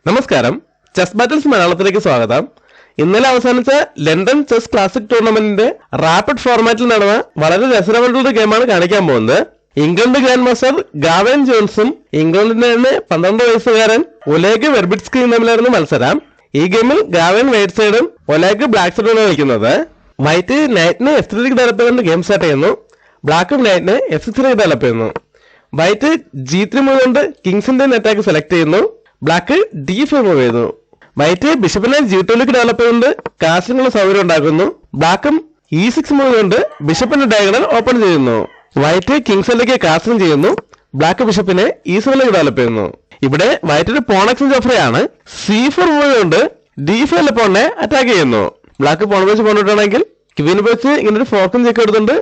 നമസ്കാരം, chess battles മലയാളത്തിലേക്ക് സ്വാഗതം. ഇന്നലെ അവസാനിച്ച ലണ്ടൻ ചെസ് ക്ലാസിക് ടൂർണമെന്റിന്റെ റാപ്പിഡ് ഫോർമാറ്റിൽ നടന്ന വളരെ രസകരമായിട്ടുള്ള ഗെയിമാണ് കാണിക്കാൻ പോകുന്നത്. ഇംഗ്ലണ്ട് ഗ്രാൻഡ് മാസ്റ്റർ ഗാവൻ ജോൺസും ഇംഗ്ലണ്ടിന്റെ തന്നെ 12 വയസ്സുകാരൻ ഒലേഗ് വെർബിറ്റ്സ്കിയും തമ്മിലായിരുന്നു മത്സരം. ഈ ഗെയിമിൽ ഗാവൻ വൈറ്റ് സൈഡും ഒലേഗ് ബ്ലാക്ക് സൈഡും കളിക്കുന്നത്. വൈറ്റ് നൈറ്റിന് F3 ഡെവലപ്പ് ചെയ്തുകൊണ്ട് ഗെയിം സ്റ്റാർട്ട് ചെയ്യുന്നു. ബ്ലാക്കും നൈറ്റിന് F6 ഡെവലപ്പ് ചെയ്യുന്നു. വൈറ്റ് G3 മൂവ് കൊണ്ട് കിങ്സിന്റെ അറ്റാക്ക് സെലക്ട് ചെയ്യുന്നു. ബ്ലാക്ക് D5 മൂവ് ചെയ്യുന്നു. വൈറ്റ് ബിഷപ്പിനെ G2 ഡെവലപ്പ് ചെയ്തുകൊണ്ട് കാസ്റ്റിനുള്ള സൗകര്യം ഉണ്ടാക്കുന്നു. ബ്ലാക്കും E6 മൂവ് കൊണ്ട് ബിഷപ്പിന്റെ ഡയഗണൽ ഓപ്പൺ ചെയ്യുന്നു. വൈറ്റ് കിങ്സിലേക്ക് കാസ്റ്റിംഗ് ചെയ്യുന്നു. ബ്ലാക്ക് ബിഷപ്പിനെ E7 ഡെവലപ്പ് ചെയ്യുന്നു. ഇവിടെ വൈറ്റ് ഒരു പോൺ എക്സ്ചേഞ്ച് ഓഫറാണ്. C4 മൂവ് കൊണ്ട് D5 പോണിനെ അറ്റാക്ക് ചെയ്യുന്നു. ബ്ലാക്ക് പോൺ വെച്ച് പോണിട്ടാണെങ്കിൽ ക്വീൻ വെച്ച് ഇങ്ങനെ ഒരു ഫോർക്കും ചെക്ക് എടുത്തുകൊണ്ട്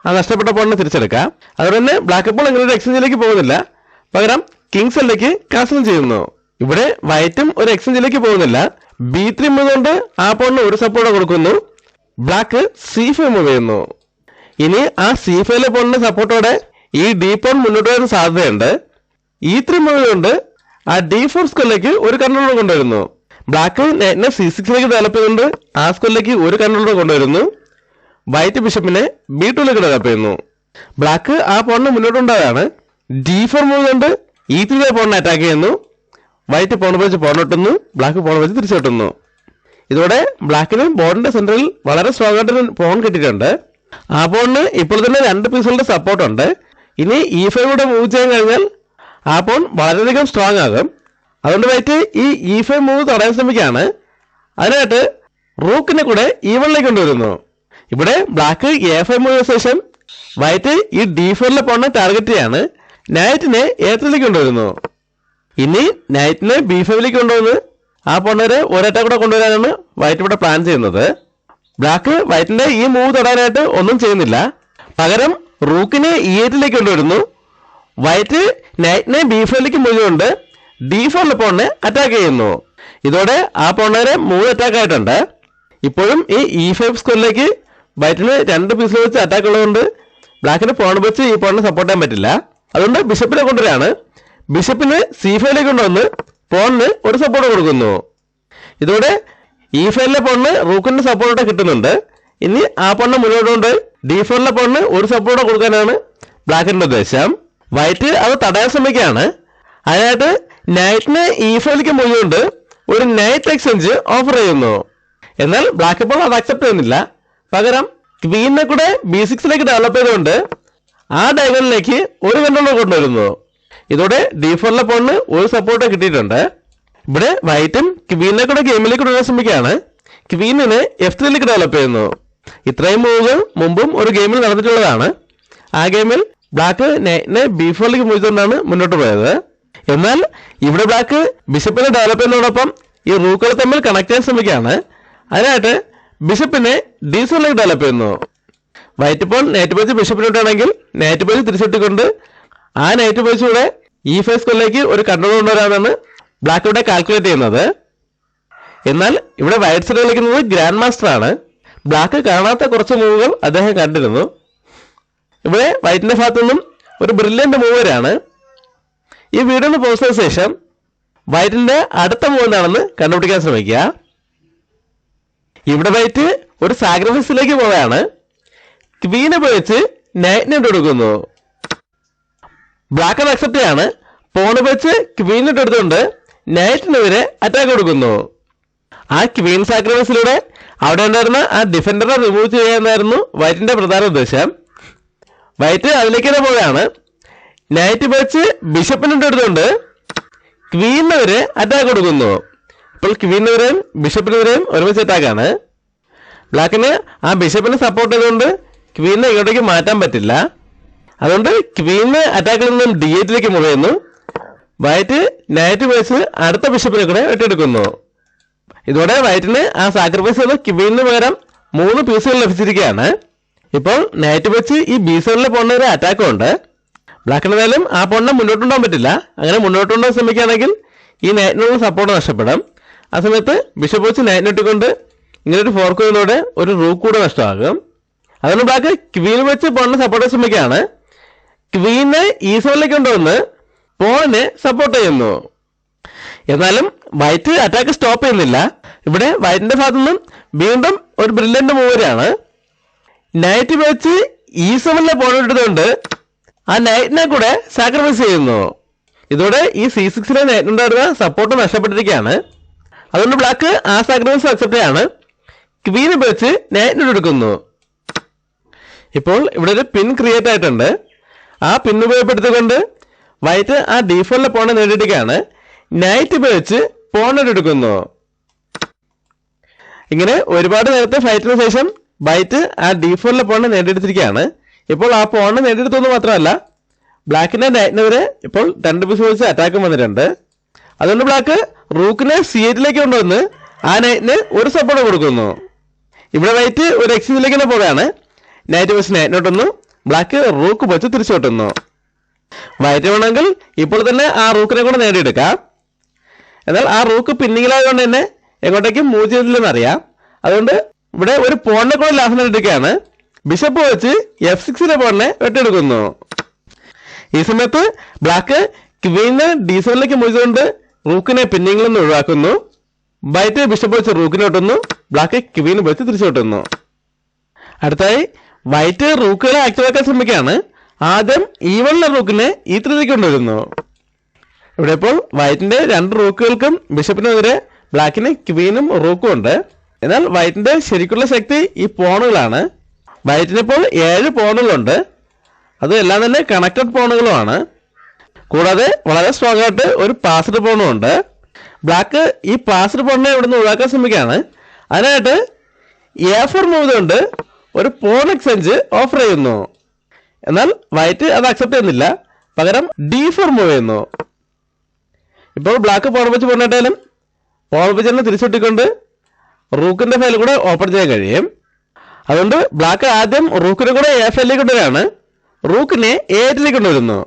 ആ നഷ്ടപ്പെട്ട പോണിനെ തിരിച്ചെടുക്കാം. അതുകൊണ്ട് തന്നെ ബ്ലാക്ക് ഇപ്പോൾ ഇങ്ങനെ ഒരു എക്സ്ചേഞ്ചിലേക്ക് പോകുന്നില്ല, പകരം കിങ്സിലേക്ക് കാസ്റ്റിംഗ് ചെയ്യുന്നു. ഇവിടെ വൈറ്റും ഒരു എക്സ്ചേഞ്ചിലേക്ക് പോകുന്നില്ല. B3 മൂവ് കൊണ്ട് ആ പോണിന് ഒരു സപ്പോർട്ട് കൊടുക്കുന്നു. ബ്ലാക്ക് C5 മൂവ് ചെയ്യുന്നു. ഇനി ആ C5 പോണിന്റെ സപ്പോർട്ടോടെ ഈ D പോൺ മുന്നോട്ട് വരുന്ന സാധ്യതയുണ്ട്. E3 മൂവ് കൊണ്ട് ആ D4 സ്ക്വയറിലേക്ക് ഒരു കൺട്രോളർ കൊണ്ടുവരുന്നു. ബ്ലാക്ക് നെറ്റിനെ C6 ഡെവലപ്പ് ചെയ്തുകൊണ്ട് ആ സ്ക്വയറിലേക്ക് ഒരു കൺട്രോളർ കൊണ്ടുവരുന്നു. വൈറ്റ് ബിഷപ്പിനെ B2 ഡെവലപ്പ് ചെയ്യുന്നു. ബ്ലാക്ക് ആ പോണിന് മുന്നോട്ടുണ്ടായാണ്. D4 മൂവ് കൊണ്ട് E3 പോണിനെ അറ്റാക്ക് ചെയ്യുന്നു. വൈറ്റ് പോൺ വെച്ച് പോണിട്ടുന്നു. ബ്ലാക്ക് പോൺ വെച്ച് തിരിച്ചുവിട്ടുന്നു. ഇതോടെ ബ്ലാക്കിന് ബോർഡിന്റെ സെന്ററിൽ വളരെ സ്ട്രോങ് ആയിട്ട് പോൺ കിട്ടിയിട്ടുണ്ട്. ആ പോണിന് ഇപ്പോൾ തന്നെ 2 പീസുകളുടെ സപ്പോർട്ട് ഉണ്ട്. ഇനി E5 കൂടെ മൂവ് ചെയ്യാൻ കഴിഞ്ഞാൽ ആ പോൺ വളരെയധികം സ്ട്രോങ് ആകും. അതുകൊണ്ട് വൈറ്റ് ഈ E5 മൂവ് തടയാൻ ശ്രമിക്കുകയാണ്. അതിനായിട്ട് റൂക്കിനെ കൂടെ E1 കൊണ്ടുവരുന്നു. ഇവിടെ ബ്ലാക്ക് A5 മൂവ് ശേഷം വൈറ്റ് ഈ D4 പോണിനെ ടാർഗറ്റ് ചെയ്യാണ്. നൈറ്റിനെ A3 കൊണ്ടുവരുന്നു. ഇനി നൈറ്റിനെ B5 കൊണ്ടുവന്ന് ആ പോണരെ ഒരറ്റാക്ക് കൂടെ കൊണ്ടുവരാനാണ് വൈറ്റ് ഇവിടെ പ്ലാൻ ചെയ്യുന്നത്. ബ്ലാക്ക് വൈറ്റിന്റെ ഈ മൂവ് തൊടാനായിട്ട് ഒന്നും ചെയ്യുന്നില്ല, പകരം റൂക്കിനെ E8 കൊണ്ടുവരുന്നു. വൈറ്റ് നൈറ്റിനെ B5 മൂവ് കൊണ്ട് D4 പോണിനെ അറ്റാക്ക് ചെയ്യുന്നു. ഇതോടെ ആ പോണരെ 3 അറ്റാക്ക് ആയിട്ടുണ്ട്. ഇപ്പോഴും ഈ E5 സ്ക്വയറിലേക്ക് വൈറ്റിന് 2 പീസിൽ വെച്ച് അറ്റാക്ക് ഉള്ളതുകൊണ്ട് ബ്ലാക്കിന് പോൺ വെച്ച് ഈ പോണിനെ സപ്പോർട്ട് ചെയ്യാൻ പറ്റില്ല. അതുകൊണ്ട് ബിഷപ്പിനെ കൊണ്ടുവരാണ്. ബിഷപ്പിന് C5 കൊണ്ടുവന്ന് പോണിന് ഒരു സപ്പോർട്ട് കൊടുക്കുന്നു. ഇതോടെ E5 പോണിന് റൂക്കിന്റെ സപ്പോർട്ട് കിട്ടുന്നുണ്ട്. ഇനി ആ പോണിനെ മുന്നോട്ട് കൊണ്ട് D4 പോണിന് ഒരു സപ്പോർട്ട് കൊടുക്കാനാണ് ബ്ലാക്കിന്റെ ഉദ്ദേശം. വൈറ്റ് അത് തടയാൻ ശ്രമിക്കുകയാണ്. അതിനായിട്ട് നൈറ്റിനെ E5 മൂവ് കൊണ്ട് ഒരു നൈറ്റ് എക്സ്ചേഞ്ച് ഓഫർ ചെയ്യുന്നു. എന്നാൽ ബ്ലാക്ക് ഇപ്പോൾ അത് അക്സെപ്റ്റ് ചെയ്യുന്നില്ല, പകരം ക്വീനെ കൂടെ B6 ഡെവലപ്പ് ചെയ്തുകൊണ്ട് ആ ഡയഗണലിലേക്ക് ഒരു കൺട്രോളർ കൊണ്ടുവരുന്നു. ഇതോടെ D4 പോണിന് ഒരു സപ്പോർട്ട് കിട്ടിയിട്ടുണ്ട്. ഇവിടെ വൈറ്റും ക്വീനെ കൂടെ ഗെയിമിലേക്ക് കൊണ്ടുവരാൻ ശ്രമിക്കുകയാണ്. ക്വീനിനെ F3 ഡെവലപ്പ് ചെയ്യുന്നു. ഇത്രയും മൂവുകൾ മുമ്പും ഒരു ഗെയിമിൽ നടന്നിട്ടുള്ളതാണ്. ആ ഗെയിമിൽ ബ്ലാക്ക് നൈറ്റിനെ B4 മൂവ് ചെയ്തുകൊണ്ടാണ് മുന്നോട്ട് പോയത്. എന്നാൽ ഇവിടെ ബ്ലാക്ക് ബിഷപ്പിനെ ഡെവലപ്പ് ചെയ്യുന്നതോടൊപ്പം ഈ റൂക്കുകൾ തമ്മിൽ കണക്ട് ചെയ്യാൻ ശ്രമിക്കുകയാണ്. അതിനായിട്ട് ബിഷപ്പിനെ D7 ഡെവലപ്പ് ചെയ്യുന്നു. വൈറ്റ് ഇപ്പോൾ നൈറ്റ് പേജ് ബിഷപ്പിനോട്ടാണെങ്കിൽ നൈറ്റ് പേജ് തിരിച്ചെട്ടിക്കൊണ്ട് ആ നൈറ്റ് പേജിലൂടെ E5 സ്ക്വയറിലേക്ക് ഒരു കൺട്രോൾ കൊണ്ടുവരാനാണ് ബ്ലാക്ക് ഇവിടെ കാൽക്കുലേറ്റ് ചെയ്യുന്നത്. എന്നാൽ ഇവിടെ വൈറ്റ് സൈഡ് കളിക്കുന്നത് ഗ്രാൻഡ് മാസ്റ്റർ ആണ്. ബ്ലാക്ക് കാണാത്ത കുറച്ച് മൂവുകൾ അദ്ദേഹം കണ്ടിരുന്നു. ഇവിടെ വൈറ്റിന്റെ ഭാഗത്തു നിന്നും ഒരു ബ്രില്യന്റ് മൂവ് വരെയാണ്. ഈ വീഡിയോ ഒന്ന് പോസ്റ്റ് ചെയ്ത ശേഷം വൈറ്റിന്റെ അടുത്ത മൂവ് എന്താണെന്ന് കണ്ടുപിടിക്കാൻ ശ്രമിക്കുക. ഇവിടെ വൈറ്റ് ഒരു സാക്രിഫൈസിലേക്ക് പോവുകയാണ്. ക്വീനെ ഉപയോഗിച്ച് നൈറ്റിനെ കൊടുക്കുന്നു. ബ്ലാക്ക് അത് അക്സെപ്റ്റ് ചെയ്യാണ്. പോണ് വെച്ച് ക്വീനിട്ട് എടുത്തുകൊണ്ട് നൈറ്റിനെതിരെ അറ്റാക്ക് കൊടുക്കുന്നു. ആ ക്വീൻ സാക്രിഫൈസിലൂടെ അവിടെ ഉണ്ടായിരുന്ന ആ ഡിഫൻഡറെ റിമൂവ് ചെയ്യാനായിരുന്നു വൈറ്റിന്റെ പ്രധാന ഉദ്ദേശം. വൈറ്റ് അതിലേക്ക് തന്നെ പോവുകയാണ്. നൈറ്റ് വെച്ച് ബിഷപ്പിനിട്ട് എടുത്തുകൊണ്ട് ക്വീനെതിരെ അറ്റാക്ക് കൊടുക്കുന്നു. ഇപ്പോൾ ക്വീനെതിരെയും ബിഷപ്പിനെതിരെയും ഒരുമിച്ച് അറ്റാക്കാണ്. ബ്ലാക്കിന് ആ ബിഷപ്പിനെ സപ്പോർട്ട് ചെയ്തുകൊണ്ട് ക്വീനെ ഇങ്ങോട്ടേക്ക് മാറ്റാൻ പറ്റില്ല. അതുകൊണ്ട് ക്വീന് അറ്റാക്കിൽ നിന്നും D8 മൂവ് ചെയ്യുന്നു. വൈറ്റ് നൈറ്റ് വെച്ച് അടുത്ത ബിഷപ്പിനെ കൂടെ വെട്ടിയെടുക്കുന്നു. ഇതോടെ വൈറ്റിന് ആ സാക്രിഫൈസ് ചെയ്ത് ക്വീനിന് പകരം 3 പീസുകൾ ലഭിച്ചിരിക്കുകയാണ്. ഇപ്പോൾ നൈറ്റ് വെച്ച് ഈ B7 പോണിന് ഒരു അറ്റാക്കും ഉണ്ട്. ബ്ലാക്കിന് എന്തായാലും ആ പോണിനെ മുന്നോട്ടുണ്ടാകാൻ പറ്റില്ല. അങ്ങനെ മുന്നോട്ടുണ്ടാകാൻ ശ്രമിക്കുകയാണെങ്കിൽ ഈ നൈറ്റിനുള്ള സപ്പോർട്ട് നഷ്ടപ്പെടും. ആ സമയത്ത് ബിഷപ്പ് വെച്ച് നൈറ്റിനെ ഇട്ടുകൊണ്ട് ഇങ്ങനെ ഒരു ഫോർക്ക് ചെയ്യുന്നതോടെ ഒരു റൂക്ക് കൂടെ നഷ്ടമാകും. അതുകൊണ്ട് ബ്ലാക്ക് ക്വീൻ വെച്ച് പോണിനെ സപ്പോർട്ട് ചെയ്യാൻ ശ്രമിക്കുകയാണ്. ക്വീനെ E7 കൊണ്ടുവന്ന് പോണിനെ സപ്പോർട്ട് ചെയ്യുന്നു. എന്നാലും വൈറ്റ് അറ്റാക്ക് സ്റ്റോപ്പ് ചെയ്യുന്നില്ല. ഇവിടെ വൈറ്റിന്റെ ഭാഗത്തു നിന്നും വീണ്ടും ഒരു ബ്രില്യന്റ് മൂവ് വരെയാണ്. നൈറ്റ് വെച്ച് E7 പോൺ എടുത്തുകൊണ്ട് ആ നൈറ്റിനെ കൂടെ സാക്രിഫൈസ് ചെയ്യുന്നു. ഇതോടെ ഈ C6 നൈറ്റിനുണ്ടായിരുന്ന സപ്പോർട്ട് നഷ്ടപ്പെട്ടിരിക്കുകയാണ്. അതുകൊണ്ട് ബ്ലാക്ക് ആ സാക്രിഫൈസ് അക്സെപ്റ്റ് ചെയ്യാണ്. ക്വീൻ വെച്ച് നൈറ്റിനോട് എടുക്കുന്നു. ഇപ്പോൾ ഇവിടെ ഒരു പിൻ ക്രിയേറ്റ് ആയിട്ടുണ്ട്. ആ പിൻ ഉപയോഗപ്പെടുത്തിക്കൊണ്ട് വൈറ്റ് ആ D4 പോണെ നേടിയിരിക്കുകയാണ്. നൈറ്റ് വെച്ച് പോണോട് എടുക്കുന്നു. ഇങ്ങനെ ഒരുപാട് നേരത്തെ ഫൈറ്റിന് ശേഷം വൈറ്റ് ആ D4 പോണെ നേടിയെടുത്തിരിക്കുകയാണ്. ഇപ്പോൾ ആ പോണെ നേടിയെടുത്തെന്ന് മാത്രമല്ല ബ്ലാക്കിന്റെ നൈറ്റിനെതിരെ ഇപ്പോൾ 2 പീസ് വെച്ച് അറ്റാക്കും വന്നിട്ടുണ്ട്. അതുകൊണ്ട് ബ്ലാക്ക് റൂക്കിനെ C8 കൊണ്ടുവന്ന് ആ നൈറ്റിന് ഒരു സപ്പോർട്ട് കൊടുക്കുന്നു. ഇവിടെ വൈറ്റ് ഒരു എക്സിലേക്ക് തന്നെ പോവുകയാണ്. നൈറ്റ് വെച്ച് നൈറ്റിനോട്ടൊന്നു, ബ്ലാക്ക് റൂക്ക് വെച്ച് തിരിച്ചോട്ടുന്നു. വൈറ്റ് വേണമെങ്കിൽ ഇപ്പോൾ തന്നെ ആ റൂക്കിനെ കൂടെ നേടിയെടുക്കാം. എന്നാൽ ആ റൂക്ക് പിന്നിങ്ങിലായതുകൊണ്ട് തന്നെ എങ്ങോട്ടേക്കും മൂവ് ചെയ്തില്ലെന്ന് അറിയാം. അതുകൊണ്ട് ഇവിടെ ഒരു പോണിനെ കൂടെ ലാസ്റ്റ് നേടിയെടുക്കുകയാണ്. ബിഷപ്പ് വെച്ച് F6 പോണിനെ വെട്ടിയെടുക്കുന്നു. ഈ സമയത്ത് ബ്ലാക്ക് ക്വീന് D7 മൂവ് ചെയ്തുകൊണ്ട് റൂക്കിനെ പിന്നിങ്ങിൽ നിന്ന് ഒഴിവാക്കുന്നു. വൈറ്റ് ബിഷപ്പ് വെച്ച് റൂക്കിനെ വെട്ടുന്നു. ബ്ലാക്ക് ക്വീന് വെച്ച് തിരിച്ചു വെട്ടുന്നു. അടുത്തായി വൈറ്റ് റൂക്കുകളെ ആക്റ്റീവ് ആക്കാൻ ശ്രമിക്കുകയാണ്. ആദ്യം E1 റൂക്കിനെ E3 കൊണ്ടുവരുന്നു. ഇവിടെ ഇപ്പോൾ വൈറ്റിന്റെ 2 റൂക്കുകൾക്കും ബിഷപ്പിനെതിരെ ബ്ലാക്കിന് ക്വീനും റൂക്കും ഉണ്ട്. എന്നാൽ വൈറ്റിന്റെ ശരിക്കുള്ള ശക്തി ഈ പോണുകളാണ്. വൈറ്റിന് ഇപ്പോൾ 7 പോണുകളുണ്ട്. അത് എല്ലാം തന്നെ കണക്റ്റഡ് പോണുകളുമാണ്. കൂടാതെ വളരെ സ്ട്രോങ് ആയിട്ട് ഒരു പാസ്ഡ് പോണും ഉണ്ട്. ബ്ലാക്ക് ഈ പാസ്ഡ് പോണിനെ ഇവിടുന്ന് ഒഴിവാക്കാൻ ശ്രമിക്കുകയാണ്. അതിനായിട്ട് A4 മൂവ് കൊണ്ട് ഒരു പോൺ എക്സ്ചേഞ്ച് ഓഫർ ചെയ്യുന്നു. എന്നാൽ വൈറ്റ് അത് അക്സെപ്റ്റ് ചെയ്യുന്നില്ല. പകരം D4 മൂവ് ചെയ്യുന്നു. ഇപ്പോൾ ബ്ലാക്ക് പോൺ വെച്ച് പോണിട്ടാലും പോൺ വെച്ച് തിരിച്ചുവിട്ടിക്കൊണ്ട് റൂക്കിന്റെ ഫയൽ കൂടെ ഓപ്പൺ ചെയ്യാൻ കഴിയും. അതുകൊണ്ട് ബ്ലാക്ക് ആദ്യം റൂക്കിനെ കൂടെ A5 കൊണ്ടുവരാണ്. റൂക്കിനെ A8 കൊണ്ടുവരുന്നു.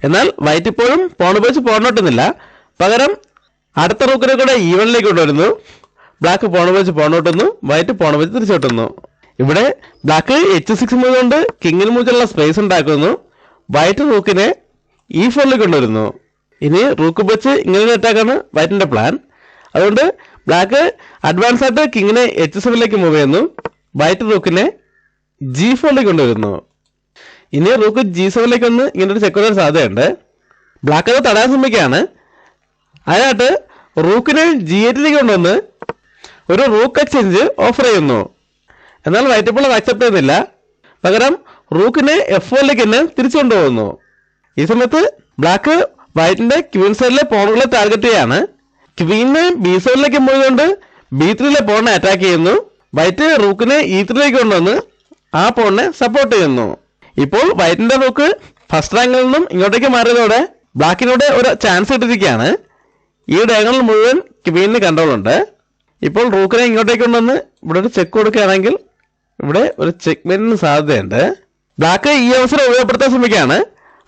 എന്നാൽ വൈറ്റ് ഇപ്പോഴും പോൺ വെച്ച് പോണോട്ടുന്നില്ല. പകരം അടുത്ത റൂക്കിനെ കൂടെ E1 കൊണ്ടുവരുന്നു. ബ്ലാക്ക് പോൺ വെച്ച് പോണോട്ടുന്നു. വൈറ്റ് പോൺ വെച്ച് തിരിച്ചോട്ടുന്നു. ഇവിടെ ബ്ലാക്ക് H6 മൂവ് കൊണ്ട് കിങ്ങിന് മൂച്ചുള്ള സ്പേസ് ഉണ്ടാക്കുന്നു. വൈറ്റ് റൂക്കിനെ E4 കൊണ്ടുവരുന്നു. ഇനി റൂക്ക് വെച്ച് ഇങ്ങനെ അറ്റാക്കാണ് വൈറ്റിന്റെ പ്ലാൻ. അതുകൊണ്ട് ബ്ലാക്ക് അഡ്വാൻസ് ആയിട്ട് കിങ്ങിനെ H7 മൂവ് ചെയ്യുന്നു. വൈറ്റ് റൂക്കിനെ G4 കൊണ്ടുവരുന്നു. ഇനി റൂക്ക് G7 ഒന്ന് ഇങ്ങനെ ഒരു ചെക്ക് ചെയ്യാൻ സാധ്യതയുണ്ട്. ബ്ലാക്ക് അത് തടയാൻ ശ്രമിക്കുകയാണ്. അതിനായിട്ട് റൂക്കിനെ G8 കൊണ്ടുവന്ന് ഒരു റൂക്ക് എക്സ്ചേഞ്ച് ഓഫർ ചെയ്യുന്നു. എന്നാൽ വൈറ്റ് ഇപ്പോൾ അത് അക്സെപ്റ്റ് ചെയ്യുന്നില്ല. പകരം റൂക്കിനെ F4 തന്നെ തിരിച്ചു കൊണ്ടുപോകുന്നു. ഈ സമയത്ത് ബ്ലാക്ക് വൈറ്റിന്റെ ക്വീൻ സൈഡിലെ പോണുകളെ ടാർഗറ്റ് ചെയ്യാണ്. ക്വീനെ B7 പോയതുകൊണ്ട് B3 പോണിനെ അറ്റാക്ക് ചെയ്യുന്നു. വൈറ്റ് റൂക്കിനെ E3 കൊണ്ടുവന്ന് ആ പോണിനെ സപ്പോർട്ട് ചെയ്യുന്നു. ഇപ്പോൾ വൈറ്റിന്റെ റൂക്ക് ഫസ്റ്റ് റാങ്കിൽ നിന്നും ഇങ്ങോട്ടേക്ക് മാറിയതോടെ ബ്ലാക്കിനോട് ഒരു ചാൻസ് ഇട്ടിരിക്കുകയാണ്. ഈ ഡയഗണൽ മുഴുവൻ ക്വീനിന് കൺട്രോൾ ഉണ്ട്. ഇപ്പോൾ റൂക്കിനെ ഇങ്ങോട്ടേക്ക് കൊണ്ടുവന്ന് ഇവിടെ ഒരു ചെക്ക് കൊടുക്കുകയാണെങ്കിൽ ഇവിടെ ഒരു ചെക്ക്മേറ്റിന് സാധ്യതയുണ്ട്. ബ്ലാക്ക് ഈ അവസരം ഉപയോഗപ്പെടുത്താൻ ശ്രമിക്കുകയാണ്.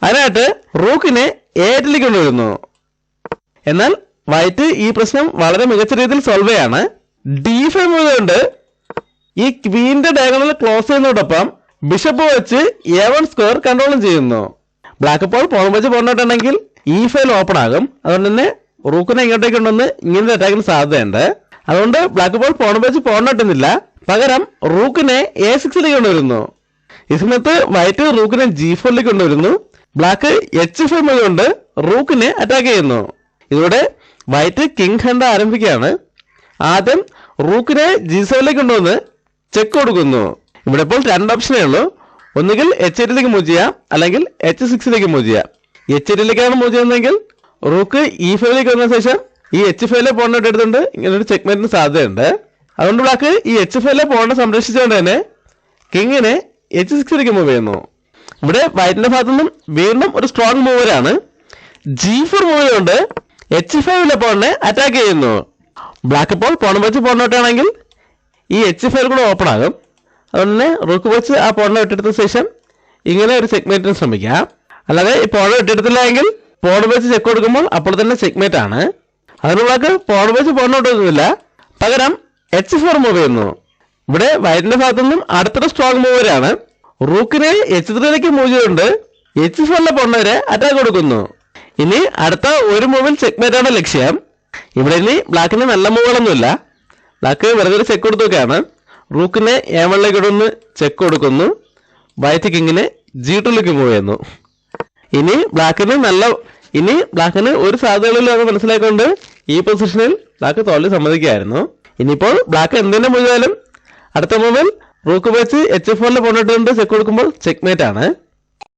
അതിനായിട്ട് റൂക്കിനെ A8 കൊണ്ടുവരുന്നു. എന്നാൽ വൈറ്റ് ഈ പ്രശ്നം വളരെ മികച്ച രീതിയിൽ സോൾവ് ചെയ്യാണ്. D5 കൊണ്ട് ഈ ക്വീന്റെ ഡയഗണൽ ക്ലോസ് ചെയ്യുന്നതോടൊപ്പം ബിഷപ്പ് വെച്ച് A1 സ്ക്വയർ കൺട്രോളും ചെയ്യുന്നു. ബ്ലാക്ക് ഇപ്പോൾ പോൺ വെച്ച് പോണിട്ടുണ്ടെങ്കിൽ E5 ഓപ്പൺ ആകും. അതുകൊണ്ട് തന്നെ റൂക്കിനെ ഇങ്ങോട്ടേക്ക് കൊണ്ടുവന്ന് ഇങ്ങനത്തെ അറ്റാക്കിന് സാധ്യതയുണ്ട്. അതുകൊണ്ട് ബ്ലാക്ക് ഇപ്പോൾ പോൺ വെച്ച് പോണിട്ടുന്നില്ല. പകരം റൂക്കിനെ A6 കൊണ്ടുവരുന്നു. ഈ സമയത്ത് വൈറ്റ് റൂക്കിനെ G4 കൊണ്ടുവരുന്നു. ബ്ലാക്ക് H5 കൊണ്ട് റൂക്കിനെ അറ്റാക്ക് ചെയ്യുന്നു. ഇതോടെ വൈറ്റ് കിങ് ഹണ്ട് ആരംഭിക്കുകയാണ്. ആദ്യം റൂക്കിനെ G7 കൊണ്ടുവന്ന് ചെക്ക് കൊടുക്കുന്നു. ഇവിടെ ഇപ്പോൾ 2 ഓപ്ഷനേ ഉള്ളൂ. ഒന്നുകിൽ H8 മൂവ് ചെയ്യാം, അല്ലെങ്കിൽ H6 മൂവ് ചെയ്യാം. H8 മൂവ് ചെയ്യുന്നതെങ്കിൽ റൂക്ക് E5 വന്ന ശേഷം ഈ H5 പോണിനെ എടുത്തുകൊണ്ട് ഇങ്ങനൊരു ചെക്ക്മേറ്റിന് സാധ്യതയുണ്ട്. അതുകൊണ്ട് ബ്ലാക്ക് ഈ H5 പോണിനെ സംരക്ഷിച്ചുകൊണ്ട് തന്നെ കിങ്ങിനെ H6 മൂവ് ചെയ്യുന്നു. ഇവിടെ വൈറ്റിന്റെ ഭാഗത്തു നിന്നും വീണ്ടും ഒരു സ്ട്രോങ് മൂവറാണ്. G4 മൂവ് കൊണ്ട് H5 പോണിനെ അറ്റാക്ക് ചെയ്യുന്നു. ബ്ലാക്ക് ഇപ്പോൾ പോൺ വെച്ച് പോണിട്ടാണെങ്കിൽ ഈ H5 കൂടെ ഓപ്പൺ ആകും. അതുകൊണ്ട് തന്നെ റൂക്ക് വെച്ച് ആ പോണിനെ വിട്ടെടുത്ത ശേഷം ഇങ്ങനെ ഒരു ചെക്ക്മേറ്റിന് ശ്രമിക്കാം. അല്ലാതെ ഈ പോൺ വിട്ടെടുത്തില്ല എങ്കിൽ പോൺ വെച്ച് ചെക്ക് കൊടുക്കുമ്പോൾ അപ്പോൾ തന്നെ ചെക്ക്മേറ്റ് ആണ്. അതിന് ബ്ലാക്ക് പോൺ വെച്ച് പോണിനോട്ടൊന്നുമില്ല. പകരം H4 മൂവ് ചെയ്യുന്നു. ഇവിടെ വൈറ്റിന്റെ ഭാഗത്തു നിന്നും അടുത്തൊരു സ്ട്രോങ് മൂവറാണ്. റൂക്കിനെ H3 മൂവ് ചെയ്തുകൊണ്ട് H4 പോണിനെ വരെ അറ്റാക്ക് കൊടുക്കുന്നു. ഇനി അടുത്ത ഒരു മൂവിൽ ചെക്ക്മേറ്റ് ആണ് ലക്ഷ്യം. ഇവിടെ ഇനി ബ്ലാക്കിന് നല്ല മൂവുകളൊന്നുമില്ല. ബ്ലാക്ക് വെറുതെ ഒരു ചെക്ക് കൊടുത്തൊക്കെയാണ്. റൂക്കിനെ A1ലേക്ക് ഇടുന്ന് ചെക്ക് കൊടുക്കുന്നു. വൈറ്റ് കിങ്ങിനെ G2ലേക്ക് മൂവ് ചെയ്യുന്നു. ഇനി ബ്ലാക്കിന് ഒരു സാധ്യതകളിലും അത് മനസ്സിലാക്കൊണ്ട് ഈ പൊസിഷനിൽ ബ്ലാക്ക് തോൽവി സമ്മതിക്കുകയായിരുന്നു. ഇനിയിപ്പോൾ ബ്ലാക്ക് എന്തിന്റെ മുഴുവനും അടുത്ത മൂവിൽ റൂക്ക് വെച്ച് H4 പോണിട്ടുണ്ട് ചെക്ക് കൊടുക്കുമ്പോൾ ചെക്ക്മേറ്റ് ആണ്.